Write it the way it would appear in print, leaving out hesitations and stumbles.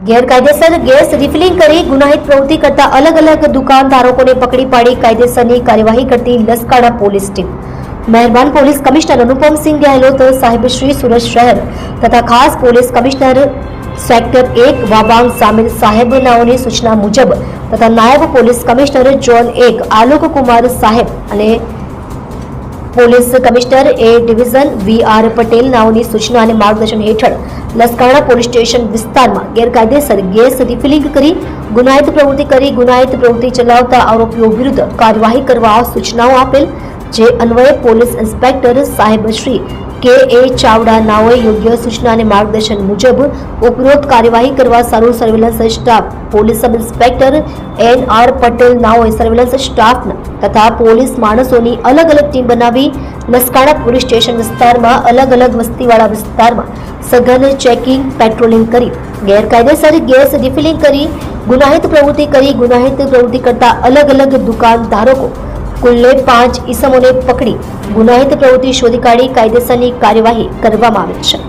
ગેરકાયદેસર gas refilling કરી ગુનાહિત પ્રવૃત્તિ કરતા અલગ અલગ દુકાનદારોને પકડી પાડી કાયદેસરની કાર્યવાહી કરતી લસકાણા પોલીસ ટીમ. મહેરબાન પોલીસ કમિશનર અનુપમસિંહ ગેહલોત સાહેબ શ્રી સુરત શહેર તથા ખાસ પોલીસ કમિશનર સેક્ટર 1 વાબાંગ સામિલ સાહેબનાઓની સૂચના મુજબ તથા નાયબ police commissioner zone 1 Alok Kumar સાહેબ અને police commissioner A division V R. Patel નાઓની સૂચના અને માર્ગદર્શન હેઠળ લસકાણા પોલીસ સ્ટેશન વિસ્તારમાં ગેરકાયદેસર ગેસ રિફિલિંગ કરી ગુનાહિત પ્રવૃત્તિ ચલાવતા આરોપીઓ વિરુદ્ધ કાર્યવાહી કરવા સૂચનાઓ આપેલ, જે અન્વયે પોલીસ ઇન્સ્પેક્ટર સાહેબ શ્રી કે.એ. ચાવડા નાઓએ યોગ્ય સૂચના અને માર્ગદર્શન મુજબ ઉપરોક્ત કાર્યવાહી કરવા સારું surveillance staff police sub inspector N R. Patel નાઓએ સર્વેલન્સ સ્ટાફના તથા પોલીસ માણસોની અલગ અલગ ટીમ બનાવી લસકાણા પોલીસ સ્ટેશન વિસ્તારમાં અલગ અલગ વસ્તીવાળા વિસ્તારમાં સઘન ચેકિંગ પેટ્રોલિંગ કરી ગેરકાયદેસર ગેસ રિફિલિંગ કરી ગુનાહિત પ્રવૃત્તિ કરતા અલગ અલગ દુકાનધારકો કુલ્લે 5 ઈસમોને પકડી ગુનાહિત પ્રવૃત્તિ શોધી કાઢી કાયદેસરની કાર્યવાહી કરવામાં આવી છે.